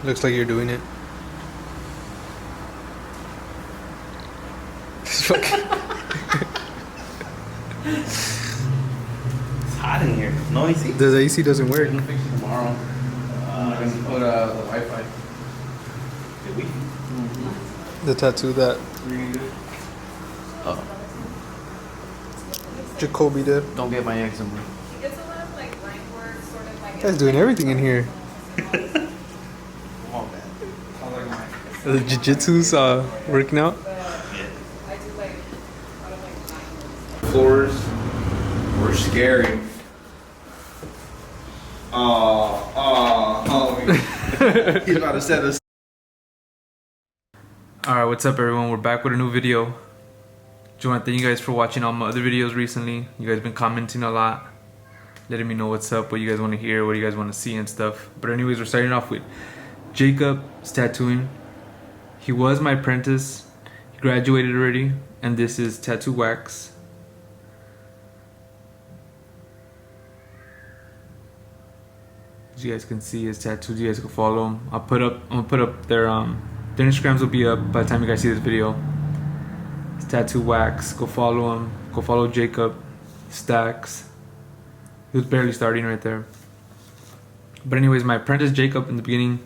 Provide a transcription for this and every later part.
Looks like you're doing it. It's fucking. It's hot in here. Noisy. The AC doesn't work. I'm gonna fix it tomorrow. I'm gonna put the Wi-Fi. Did we? The tattoo that Oh. Jacoby did. Don't get my eczema. It's a lot of like line work, sort of like. Guy's doing everything in here. Oh, man. I like mine. The jiu-jitsu's working out. I do like a lot of like line work. Floors were scary. Oh, he's about to set us. Alright, what's up everyone? We're back with a new video. Just want to thank you guys for watching all my other videos recently. You guys been commenting a lot, letting me know what's up, what you guys want to hear, what you guys want to see and stuff. But anyways, we're starting off with Jacob's tattooing. He was my apprentice. He graduated already, and this is tattoo wax. As you guys can see his tattoos, you guys can follow him. I'm gonna put up their Instagrams will be up by the time you guys see this video. It's tattoo wax. Go follow him. Go follow Jacob Stacks. He was barely starting right there. But anyways, my apprentice Jacob in the beginning,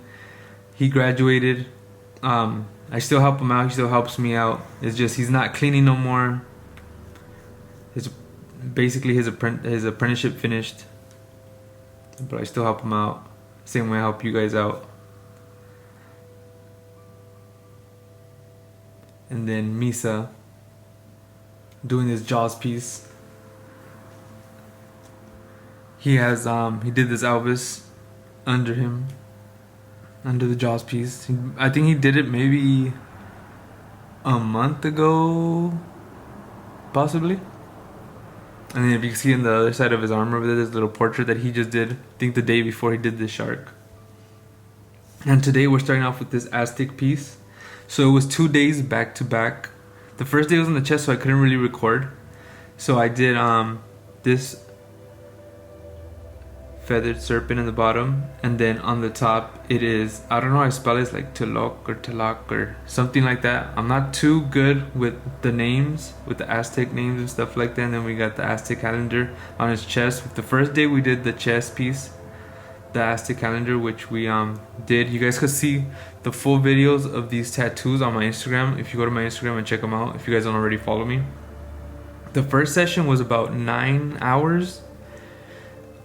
he graduated. I still help him out. He still helps me out. It's just he's not cleaning no more. His apprenticeship finished. But I still help him out. Same way I help you guys out. And then Misa doing his Jaws piece. He has he did this Elvis under him, under the Jaws piece. I think he did it maybe a month ago, possibly. And then if you can see on the other side of his arm over there, there's a little portrait that he just did, I think the day before he did this shark. And today we're starting off with this Aztec piece. So it was 2 days back to back. The first day was on the chest, so I couldn't really record. So I did this feathered serpent in the bottom, and then on the top it is, I don't know how to spell it, it's like Tlaloc or Tlaloc or something like that. I'm not too good with the names, with the Aztec names and stuff like that. And then we got the Aztec calendar on his chest. The first day we did the chest piece, the Aztec calendar, which we did. You guys could see the full videos of these tattoos on my Instagram if you go to my Instagram and check them out, if you guys don't already follow me. The first session was about 9 hours.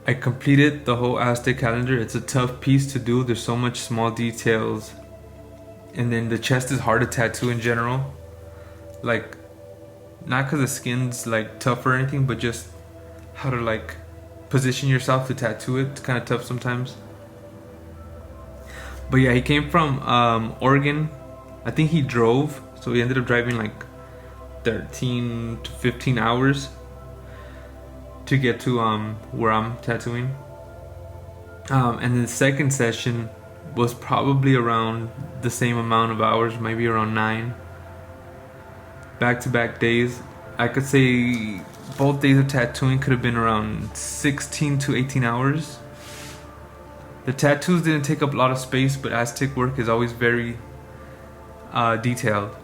I completed the whole Aztec calendar. It's a tough piece to do. There's so much small details. And then the chest is hard to tattoo in general. Like, not because the skin's like tough or anything, but just how to like position yourself to tattoo it. It's kind of tough sometimes. But yeah, he came from Oregon. I think he drove, so he ended up driving like 13 to 15 hours to get to where I'm tattooing. And the second session was probably around the same amount of hours, maybe around 9. Back-to-back days. I could say both days of tattooing could have been around 16 to 18 hours. The tattoos didn't take up a lot of space, but Aztec work is always very detailed.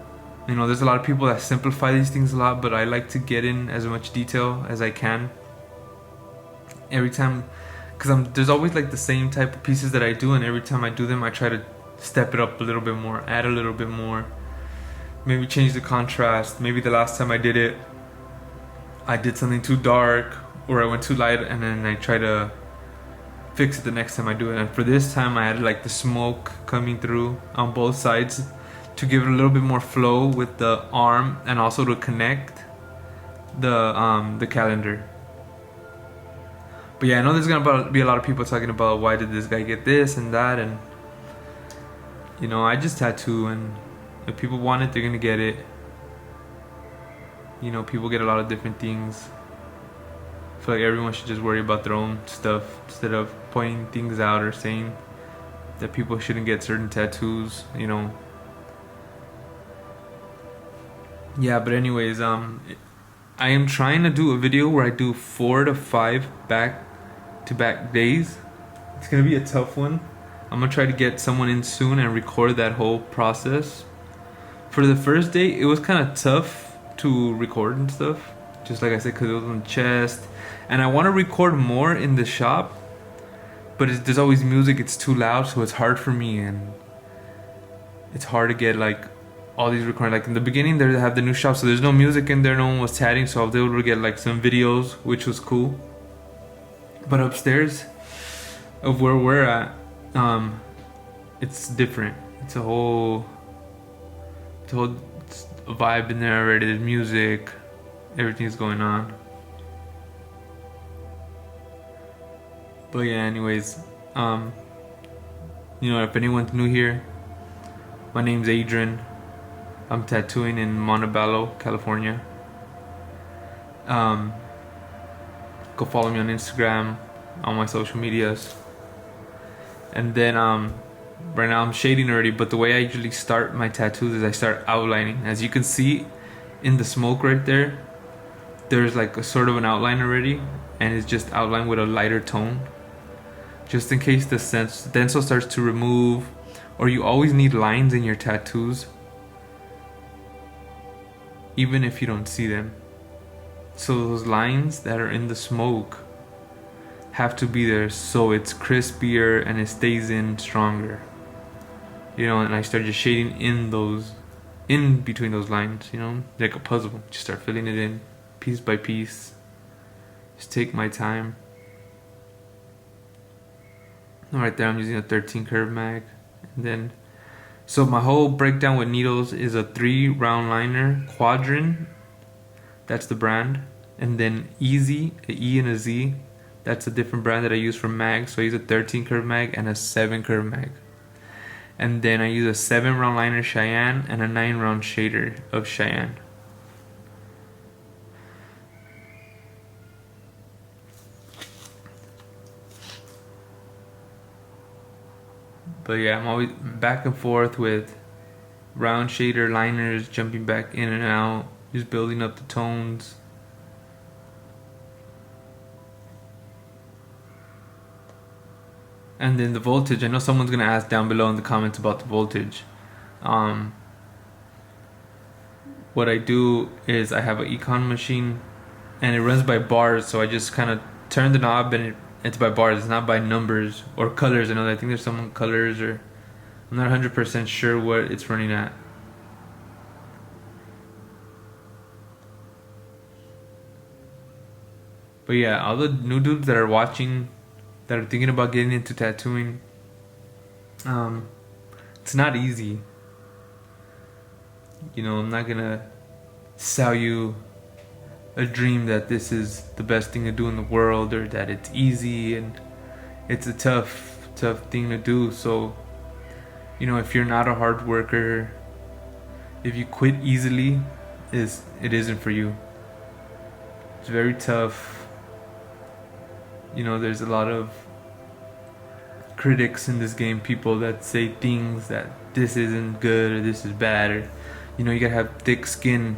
You know, there's a lot of people that simplify these things a lot, but I like to get in as much detail as I can. Every time, because there's always like the same type of pieces that I do, and every time I do them I try to step it up a little bit more, add a little bit more, maybe change the contrast. Maybe the last time I did it I did something too dark, or I went too light, and then I try to fix it the next time I do it. And for this time I added like the smoke coming through on both sides to give it a little bit more flow with the arm, and also to connect the calendar. But yeah, I know there's gonna be a lot of people talking about why did this guy get this and that, and you know, I just tattoo, and if people want it, they're gonna get it. You know, people get a lot of different things. I feel like everyone should just worry about their own stuff instead of pointing things out or saying that people shouldn't get certain tattoos, you know. Yeah, but anyways, I am trying to do a video where I do 4 to 5 back-to-back days. It's gonna be a tough one. I'm gonna try to get someone in soon and record that whole process. For the first day, it was kind of tough to record and stuff, just like I said, because it was on the chest. And I want to record more in the shop, but there's always music, it's too loud, so it's hard for me, and it's hard to get like all these recordings. Like in the beginning, they have the new shop, so there's no music in there, no one was chatting, so I was able to get like some videos, which was cool. But upstairs of where we're at, it's different. It's a whole vibe in there already. There's music, everything's going on. But yeah, anyways, if anyone's new here, my name's Adrian. I'm tattooing in Montebello, California. Go follow me on Instagram, on my social medias. And then right now I'm shading already, but the way I usually start my tattoos is I start outlining. As you can see in the smoke right there, there's like a sort of an outline already, and it's just outlined with a lighter tone, just in case the stencil starts to remove, or you always need lines in your tattoos, even if you don't see them. So those lines that are in the smoke have to be there, so it's crispier and it stays in stronger. And I start just shading in between those lines, like a puzzle. Just start filling it in piece by piece. Just take my time. Right there I'm using a 13 curve mag. And then, so my whole breakdown with needles is a 3 round liner, Quadrant, that's the brand. And then Easy, a E and a Z, that's a different brand that I use for mags. So I use a 13 curve mag and a 7 curve mag. And then I use a 7 round liner Cheyenne and a 9 round shader of Cheyenne. But yeah, I'm always back and forth with round shader liners, jumping back in and out, just building up the tones. And then the voltage, I know someone's gonna ask down below in the comments about the voltage. What I do is I have an econ machine and it runs by bars, so I just kind of turn the knob and it's by bars, it's not by numbers or colors. I think there's some colors, or I'm not 100% sure what it's running at. But yeah, all the new dudes that are watching, that are thinking about getting into tattooing, it's not easy. I'm not gonna sell you a dream that this is the best thing to do in the world, or that it's easy, and it's a tough thing to do. So if you're not a hard worker, if you quit easily, it isn't for you. It's very tough. There's a lot of critics in this game, people that say things that this isn't good or this is bad, or you gotta have thick skin,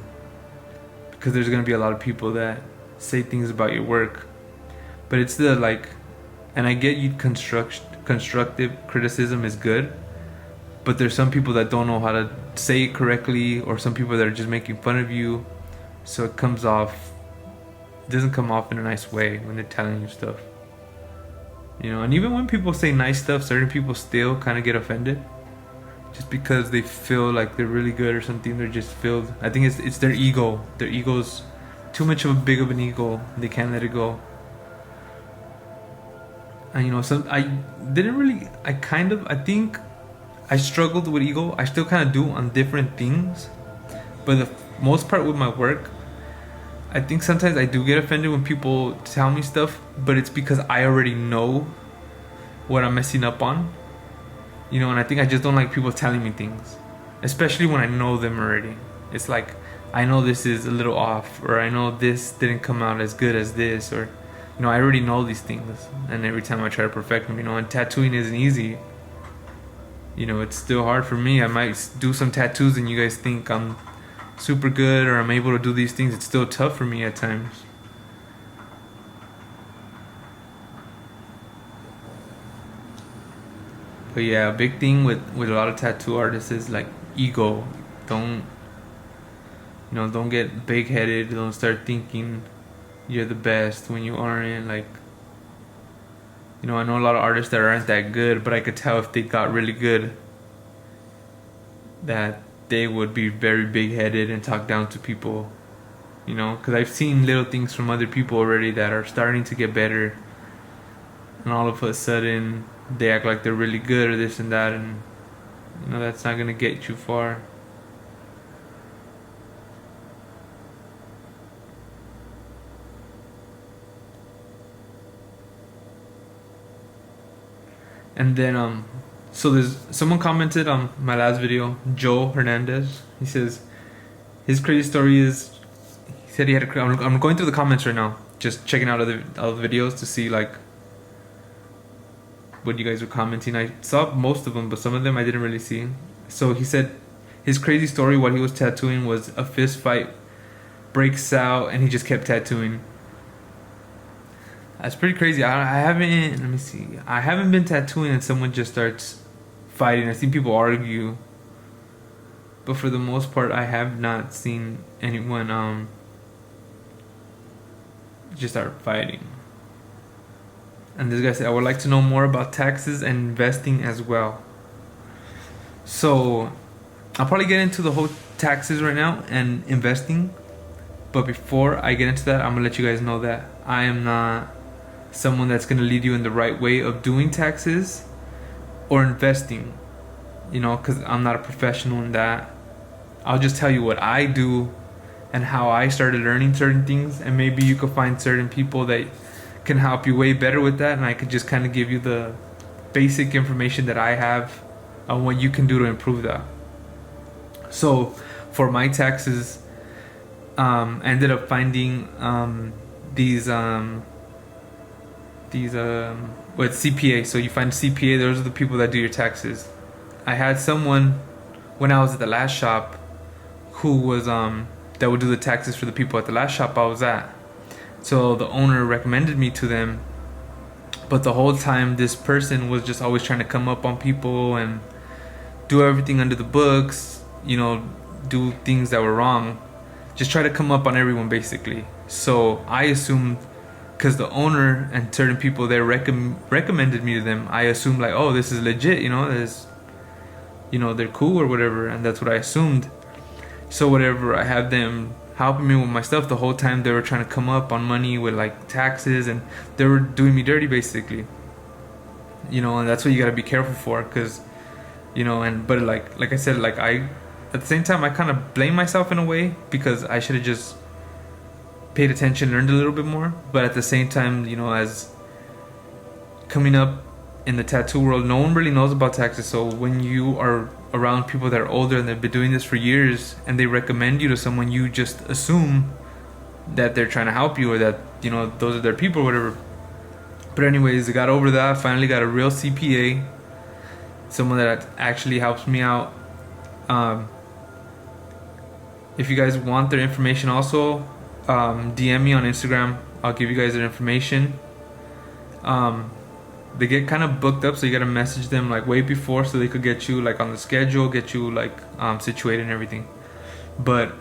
because there's gonna be a lot of people that say things about your work. But it's and I get you, constructive criticism is good, but there's some people that don't know how to say it correctly, or some people that are just making fun of you, so it doesn't come off in a nice way when they're telling you stuff. And even when people say nice stuff, certain people still kind of get offended, just because they feel like they're really good or something. They're just filled. I think it's their ego. Their ego's too much of a big of an ego. They can't let it go. And I think I struggled with ego. I still kind of do on different things, but the most part with my work, I think sometimes I do get offended when people tell me stuff, but it's because I already know what I'm messing up on. And I think I just don't like people telling me things, especially when I know them already. It's like, I know this is a little off, or I know this didn't come out as good as this, or I already know these things, and every time I try to perfect them, and tattooing isn't easy. It's still hard for me. I might do some tattoos and you guys think I'm super good, or I'm able to do these things. It's still tough for me at times. But yeah, a big thing with a lot of tattoo artists is like ego. Don't don't get big headed. Don't start thinking you're the best when you aren't. Like, I know a lot of artists that aren't that good, but I could tell if they got really good that they would be very big headed and talk down to people. Because I've seen little things from other people already that are starting to get better, and all of a sudden they act like they're really good or this and that, and that's not gonna get you far. And then so there's someone commented on my last video, Joe Hernandez. He says his crazy story is, he said he had a, I'm going through the comments right now, just checking out other videos to see like what you guys were commenting. I saw most of them, but some of them I didn't really see. So he said his crazy story while he was tattooing was a fist fight breaks out and he just kept tattooing. That's pretty crazy. I haven't, let me see, I haven't been tattooing and someone just starts fighting. I've seen people argue, but for the most part I have not seen anyone just start fighting. And this guy said, I would like to know more about taxes and investing as well. So I'll probably get into the whole taxes right now and investing, but before I get into that, I'm gonna let you guys know that I am not someone that's gonna lead you in the right way of doing taxes or investing, because I'm not a professional in that. I'll just tell you what I do and how I started learning certain things, and maybe you could find certain people that can help you way better with that, and I could just kind of give you the basic information that I have on what you can do to improve that. So for my taxes, I ended up finding these with CPA. So you find CPA, those are the people that do your taxes. I had someone when I was at the last shop who was that would do the taxes for the people at the last shop I was at. So the owner recommended me to them, but the whole time this person was just always trying to come up on people and do everything under the books, do things that were wrong, just try to come up on everyone basically. So I assumed, because the owner and certain people there recommended me to them, I assumed like, oh, this is legit, they're cool or whatever, and that's what I assumed. So whatever, I had them helping me with my stuff the whole time. They were trying to come up on money with like taxes, and they were doing me dirty basically, and that's what you got to be careful for, because but like I said, like I at the same time I kind of blame myself in a way, because I should have just paid attention, learned a little bit more. But at the same time, as coming up in the tattoo world, no one really knows about taxes. So when you are around people that are older and they've been doing this for years and they recommend you to someone, you just assume that they're trying to help you, or that those are their people or whatever. But anyways, I got over that. Finally got a real CPA, someone that actually helps me out. If you guys want their information also, DM me on Instagram. I'll give you guys their information. They get kind of booked up, so you gotta message them like way before so they could get you like on the schedule, get you like situated and everything. But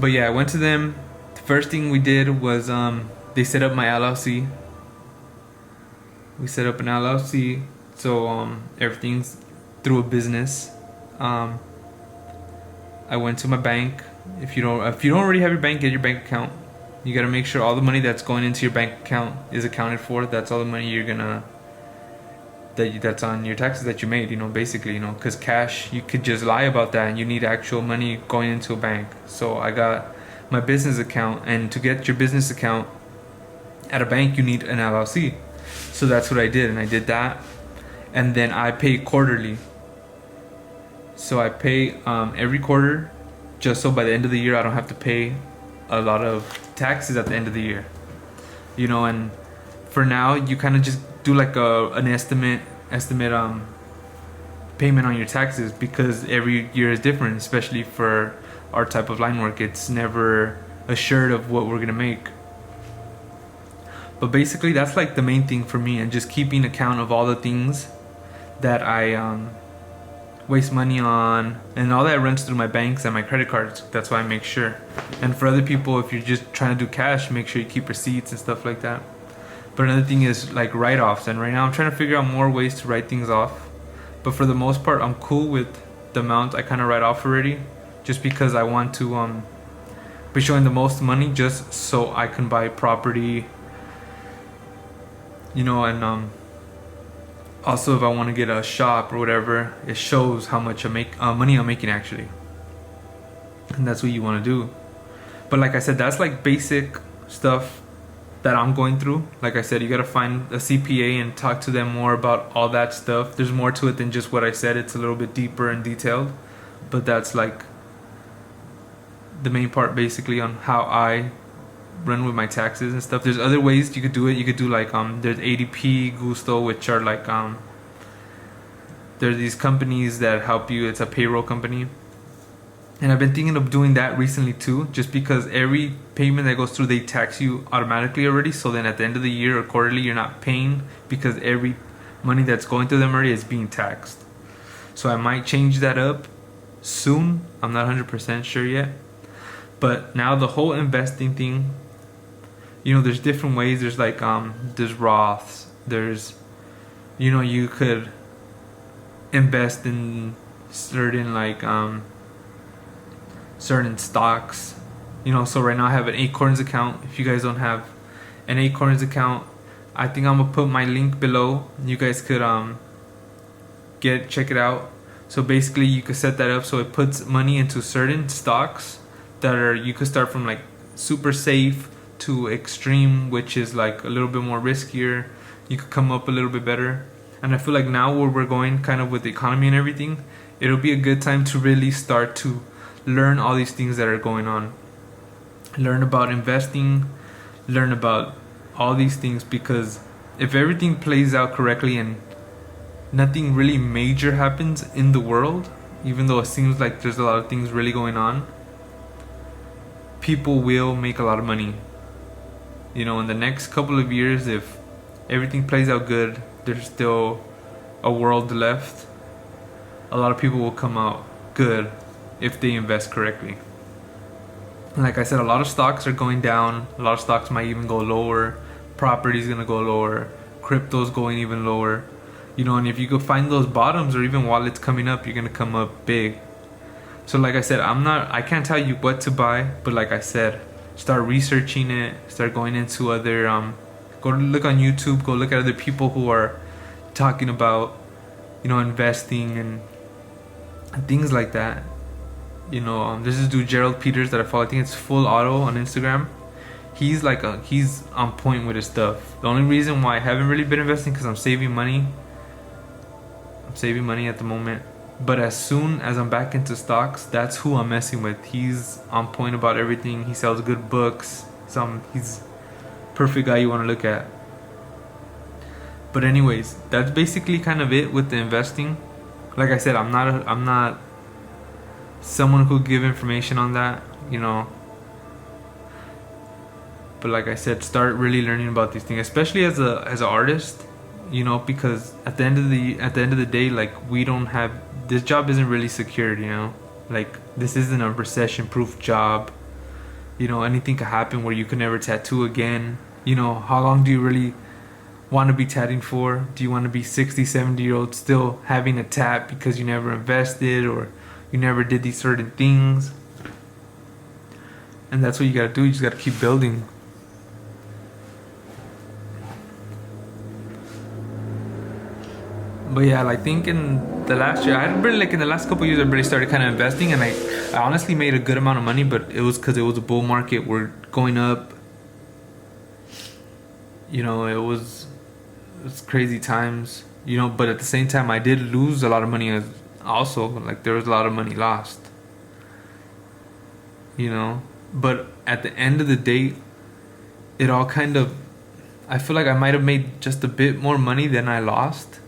yeah, I went to them. The first thing we did was they set up my LLC. We set up an LLC, so everything's through a business. I went to my bank. If you don't already have your bank, get your bank account. You gotta make sure all the money that's going into your bank account is accounted for. That's all the money you're gonna that's on your taxes that you made. Basically, because cash, you could just lie about that, and you need actual money going into a bank. So I got my business account, and to get your business account at a bank, you need an LLC. So that's what I did, and I did that, and then I pay quarterly. So I pay every quarter, just so by the end of the year I don't have to pay a lot of taxes at the end of the year. And for now you kind of just do like an estimate payment on your taxes, because every year is different, especially for our type of line work. It's never assured of what we're gonna make. But basically, that's like the main thing for me, and just keeping account of all the things that I waste money on, and all that runs through my banks and my credit cards. That's why I make sure. And for other people, if you're just trying to do cash, make sure you keep receipts and stuff like that. But another thing is like write-offs, and right now I'm trying to figure out more ways to write things off. But for the most part, I'm cool with the amount I kind of write off already, just because I want to be showing the most money, just so I can buy property, you know, and also if I want to get a shop or whatever, it shows how much money I'm making actually, and that's what you want to do. But like I said, that's like basic stuff that I'm going through. Like I said, you gotta find a CPA and talk to them more about all that stuff. There's more to it than just what I said. It's a little bit deeper and detailed, but that's like the main part basically on how I run with my taxes and stuff. There's other ways you could do it. You could do like there's ADP, Gusto, which are like there's these companies that help you. It's a payroll company, and I've been thinking of doing that recently too, just because every payment that goes through, they tax you automatically already. So then at the end of the year or quarterly, you're not paying, because every money that's going through them already is being taxed. So I might change that up soon. I'm not 100% sure yet. But now the whole investing thing, you know, there's different ways. There's like there's Roths. There's, you know, you could invest in certain like certain stocks. You know, so right now I have an Acorns account. If you guys don't have an Acorns account, I think I'm gonna put my link below. You guys could check it out. So basically you could set that up so it puts money into certain stocks that are, you could start from like super safe to extreme, which is like a little bit more riskier. You could come up a little bit better. And I feel like now where we're going kind of with the economy and everything, it'll be a good time to really start to learn all these things that are going on. Learn about investing, learn about all these things, because if everything plays out correctly and nothing really major happens in the world, even though it seems like there's a lot of things really going on, people will make a lot of money. You know, in the next couple of years, if everything plays out good, there's still a world left. A lot of people will come out good if they invest correctly. Like I said, a lot of stocks are going down. A lot of stocks might even go lower. Property's gonna go lower. Crypto's going even lower. You know, and if you could find those bottoms, or even while it's coming up, you're gonna come up big. So like I said, I can't tell you what to buy, but like I said, start researching it, start going into other, go look on YouTube, go look at other people who are talking about, you know, investing and things like that. You know, there's this dude Gerald Peters that I follow. I think it's Full Auto on Instagram. He's on point with his stuff. The only reason why I haven't really been investing, because I'm saving money. I'm saving money at the moment. But as soon as I'm back into stocks, that's who I'm messing with. He's on point about everything. He sells good books. He's perfect guy you want to look at. But anyways, that's basically kind of it with the investing. Like I said, I'm not someone who give information on that, you know. But like I said, start really learning about these things, especially as an artist, you know, because at the end of the day, like, we don't have, this job isn't really secured, you know. Like, this isn't a recession proof job. You know, anything could happen where you can never tattoo again. You know, how long do you really want to be tatting for? Do you want to be 60, 70-year-old still having a tat because you never invested or you never did these certain things? And that's what you gotta do. You just gotta keep building. But yeah, I think in the last year, I hadn't really, like in the last couple of years, I really started kind of investing, and I honestly made a good amount of money, but it was because it was a bull market. We're going up. You know, it was crazy times, you know, but at the same time, I did lose a lot of money also. Like, there was a lot of money lost, you know. But at the end of the day, it all kind of, I feel like I might have made just a bit more money than I lost.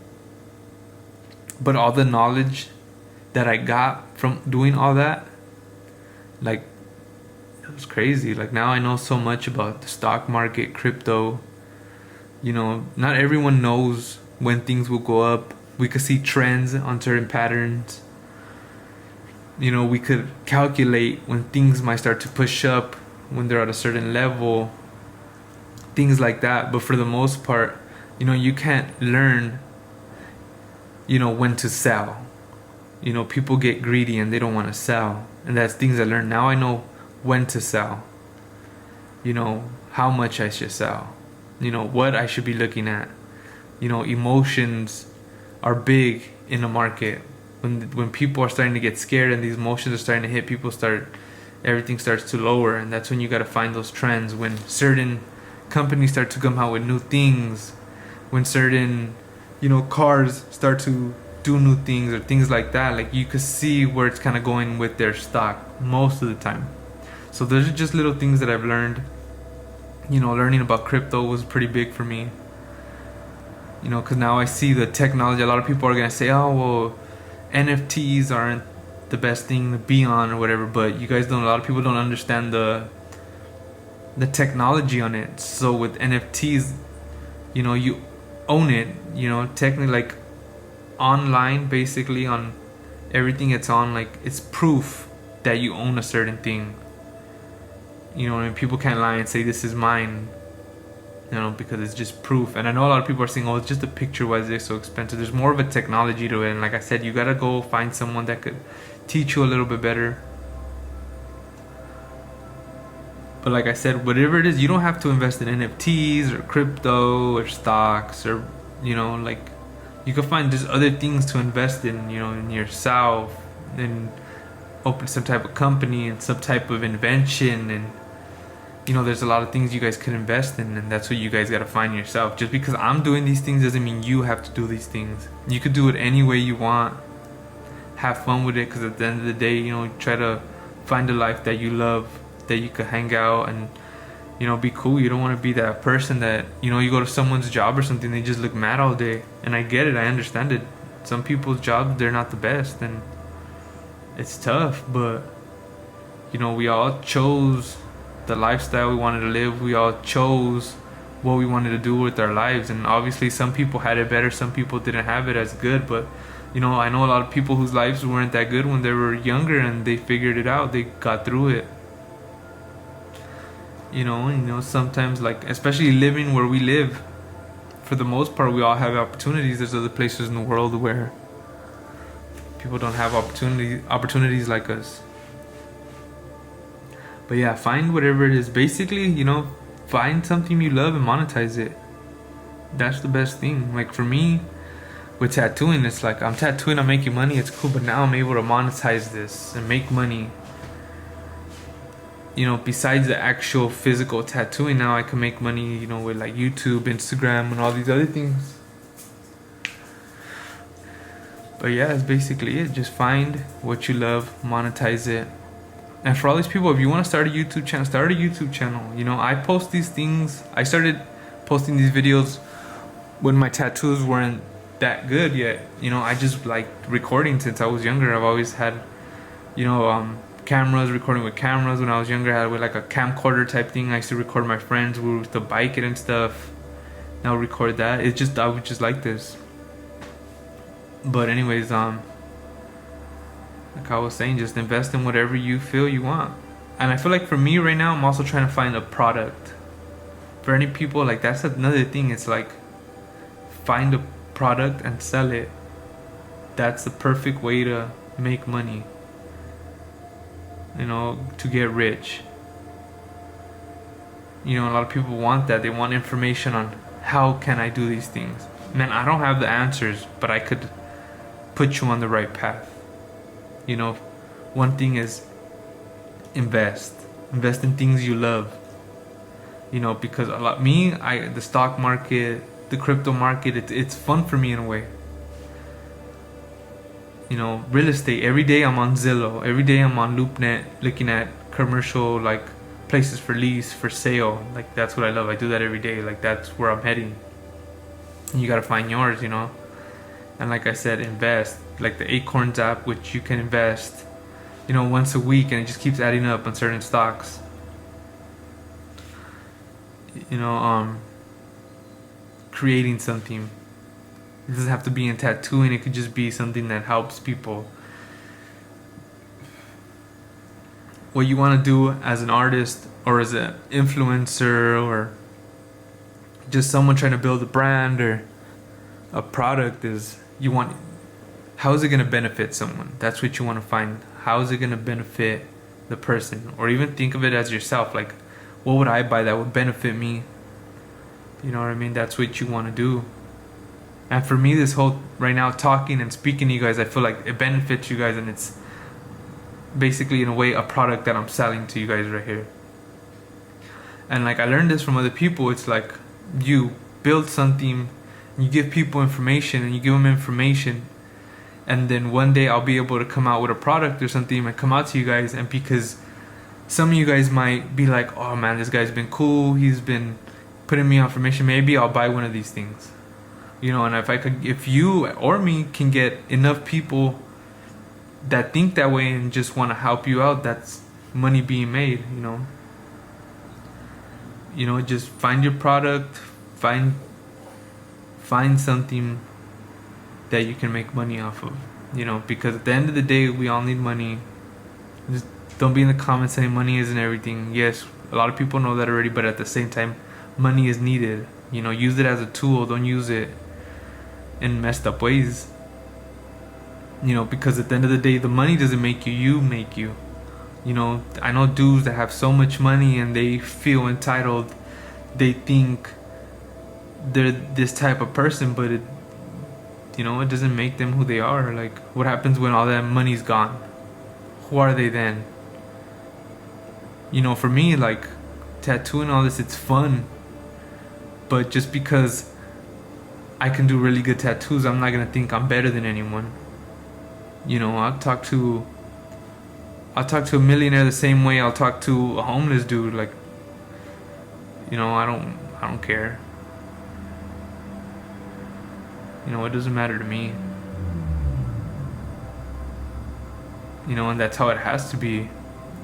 But all the knowledge that I got from doing all that, like, it was crazy. Like, now I know so much about the stock market, crypto, You know, not everyone knows when things will go up. We could see trends on certain patterns. You know, we could calculate when things might start to push up, when they're at a certain level, things like that. But for the most part, you know, you can't learn, you know, when to sell. You know, people get greedy and they don't want to sell. And that's things I learned. Now I know when to sell. You know, how much I should sell. You know, what I should be looking at. You know, emotions are big in the market. When people are starting to get scared and these emotions are starting to hit, everything starts to lower, and that's when you got to find those trends. When certain companies start to come out with new things, when certain, you know, cars start to do new things or things like that, like you could see where it's kind of going with their stock most of the time. So those are just little things that I've learned. You know, learning about crypto was pretty big for me. You know, because now I see the technology. A lot of people are going to say, oh, well, NFTs aren't the best thing to be on or whatever, but you guys don't, a lot of people don't understand the technology on it. So with NFTs, you know, you own it, you know, technically, like online, basically on everything it's on, like it's proof that you own a certain thing. You know, and people can't lie and say this is mine, you know, because it's just proof. And I know a lot of people are saying, oh, it's just a picture, why is it so expensive? There's more of a technology to it, and like I said, you gotta go find someone that could teach you a little bit better. But like I said, whatever it is, you don't have to invest in NFTs or crypto or stocks, or, you know, like you can find just other things to invest in, you know, in yourself, and open some type of company and some type of invention. And you know, there's a lot of things you guys could invest in, and that's what you guys got to find yourself. Just because I'm doing these things doesn't mean you have to do these things. You could do it any way you want. Have fun with it, because at the end of the day, you know, try to find a life that you love, that you could hang out and, you know, be cool. You don't want to be that person that, you know, you go to someone's job or something, they just look mad all day. And I get it, I understand it. Some people's jobs, they're not the best, and it's tough, but, you know, we all chose the lifestyle we wanted to live. We all chose what we wanted to do with our lives, and obviously some people had it better, some people didn't have it as good. But you know, I know a lot of people whose lives weren't that good when they were younger, and they figured it out, they got through it. You know, sometimes, like, especially living where we live, for the most part we all have opportunities. There's other places in the world where people don't have opportunities like us. But yeah, find whatever it is. Basically, you know, find something you love and monetize it. That's the best thing. Like for me, with tattooing, it's like I'm tattooing, I'm making money, it's cool, but now I'm able to monetize this and make money. You know, besides the actual physical tattooing, now I can make money, you know, with like YouTube, Instagram, and all these other things. But yeah, that's basically it. Just find what you love, monetize it. And for all these people, if you want to start a YouTube channel, start a YouTube channel. You know, I post these things. I started posting these videos when my tattoos weren't that good yet. You know, I just like recording since I was younger. I've always had, you know, cameras, recording with cameras. When I was younger, I had with like a camcorder type thing. I used to record my friends. We used to bike it and stuff. Now record that. It's just, I was just like this. But anyways, like I was saying, just invest in whatever you feel you want. And I feel like for me right now, I'm also trying to find a product. For any people, like that's another thing. It's like, find a product and sell it. That's the perfect way to make money. You know, to get rich. You know, a lot of people want that. They want information on how can I do these things. Man, I don't have the answers, but I could put you on the right path. You know, one thing is invest in things you love. You know, because the stock market, the crypto market, it's fun for me in a way. You know, real estate, every day I'm on Zillow, every day I'm on LoopNet looking at commercial, like places for lease, for sale. Like that's what I love. I do that every day. Like that's where I'm heading. And you gotta find yours, you know. And like I said, invest. Like the Acorns app, which you can invest, you know, once a week, and it just keeps adding up on certain stocks. You know, creating something. It doesn't have to be in tattooing. It could just be something that helps people. What you want to do as an artist or as an influencer or just someone trying to build a brand or a product is you want, how is it going to benefit someone? That's what you want to find. How is it going to benefit the person? Or even think of it as yourself. Like, what would I buy that would benefit me? You know what I mean? That's what you want to do. And for me, this whole right now talking and speaking to you guys, I feel like it benefits you guys, and it's basically in a way a product that I'm selling to you guys right here. And like I learned this from other people. It's like you build something, you give people information, and you give them information, and then one day I'll be able to come out with a product or something and come out to you guys. And because some of you guys might be like, oh man, this guy's been cool, he's been putting me on information, maybe I'll buy one of these things. You know, and if you or me can get enough people that think that way and just want to help you out, that's money being made. Just find your product, find something that you can make money off of. Because at the end of the day, we all need money. Just don't be in the comments saying money isn't everything. Yes, a lot of people know that already, but at the same time, money is needed. Use it as a tool. Don't use it in messed up ways. Because at the end of the day, the money doesn't make you, you make you. I know dudes that have so much money and they feel entitled. They think they're this type of person, but it doesn't make them who they are. Like, what happens when all that money's gone? Who are they then? For me, like, tattooing, all this, it's fun. But just because I can do really good tattoos, I'm not gonna think I'm better than anyone. I'll talk to a millionaire the same way I'll talk to a homeless dude. Like, I don't care. It doesn't matter to me. And that's how it has to be.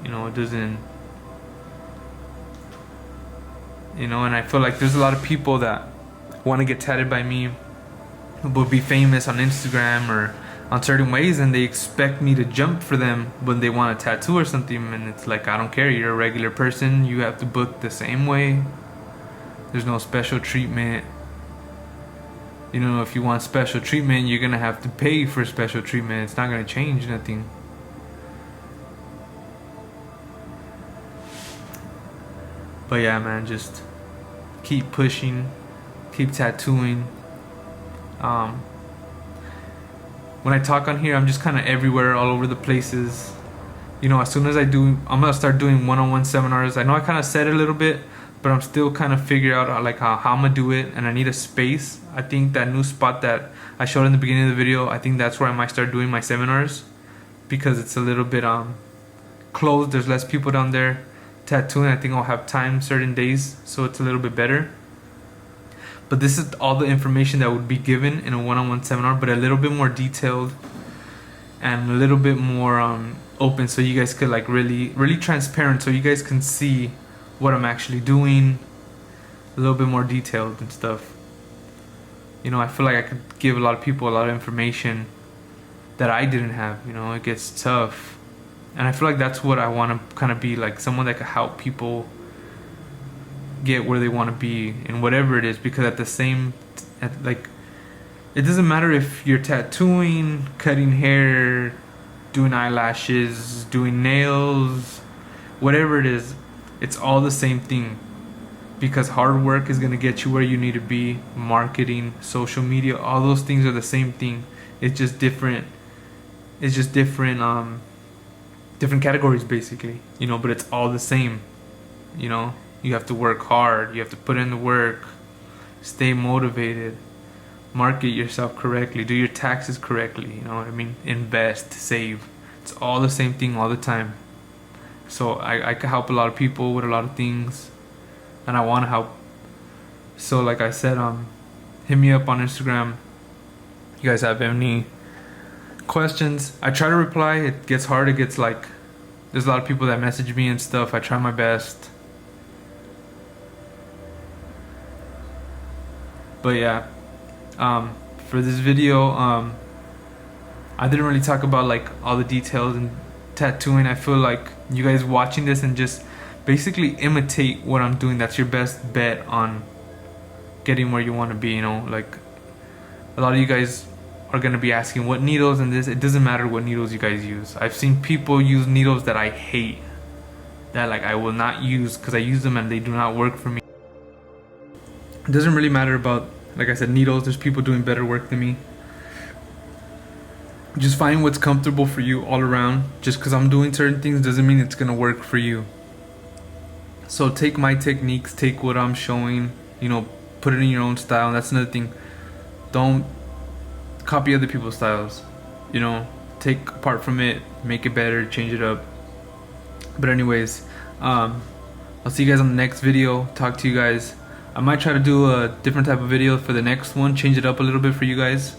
It doesn't. And I feel like there's a lot of people that want to get tatted by me, but be famous on Instagram or on certain ways, and they expect me to jump for them when they want a tattoo or something. And it's like, I don't care. You're a regular person. You have to book the same way. There's no special treatment. If you want special treatment, you're gonna have to pay for special treatment. It's not gonna change nothing. But yeah, man, just keep pushing, keep tattooing. When I talk on here, I'm just kind of everywhere, all over the places. As soon as I'm gonna start doing one-on-one seminars. I know I kind of said it a little bit, but I'm still kind of figuring out like how I'm gonna do it, and I need a space. I think that new spot that I showed in the beginning of the video, I think that's where I might start doing my seminars, because it's a little bit closed. There's less people down there tattooing. I think I'll have time certain days, so it's a little bit better. But this is all the information that would be given in a one-on-one seminar, but a little bit more detailed and a little bit more open, so you guys could like really transparent, so you guys can see what I'm actually doing, a little bit more detailed and stuff. I feel like I could give a lot of people a lot of information that I didn't have. It gets tough, and I feel like that's what I want to kind of be, like someone that could help people get where they want to be in whatever it is. Because it doesn't matter if you're tattooing, cutting hair, doing eyelashes, doing nails, whatever it is, it's all the same thing. Because hard work is going to get you where you need to be. Marketing, social media, all those things are the same thing. It's just different categories basically, but it's all the same. You have to work hard, you have to put in the work, stay motivated, market yourself correctly, do your taxes correctly, invest, save. It's all the same thing all the time. So I can help a lot of people with a lot of things, and I want to help. So like I said, hit me up on Instagram. You guys have any questions? I try to reply. It gets hard. It gets like, there's a lot of people that message me and stuff. I try my best. But yeah, for this video, I didn't really talk about like all the details and tattooing. I feel like you guys watching this and just basically imitate what I'm doing. That's your best bet on getting where you want to be. You know, like a lot of you guys are gonna be asking what needles and this. It doesn't matter what needles you guys use. I've seen people use needles that I hate, that like I will not use because I use them and they do not work for me. It doesn't really matter about, like I said, needles. There's people doing better work than me. Just find what's comfortable for you all around. Just because I'm doing certain things doesn't mean it's gonna work for you. So take my techniques, take what I'm showing, you know, put it in your own style. And that's another thing. Don't copy other people's styles. You know, take apart from it, make it better, change it up. But anyways, I'll see you guys on the next video. Talk to you guys. I might try to do a different type of video for the next one, change it up a little bit for you guys.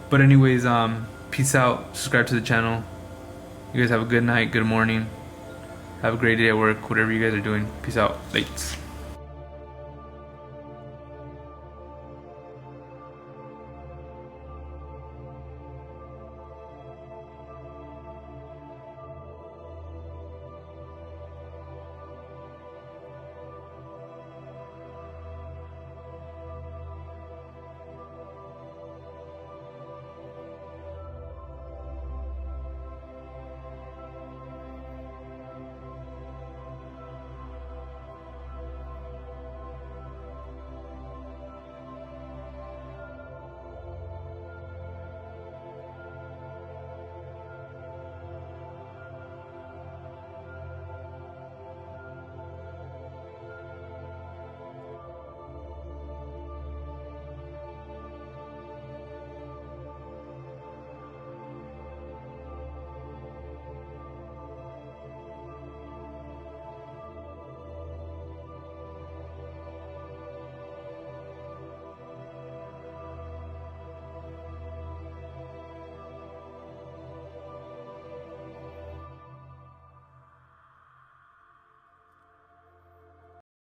But anyways, peace out. Subscribe to the channel. You guys have a good night, good morning. Have a great day at work, whatever you guys are doing. Peace out. Lates.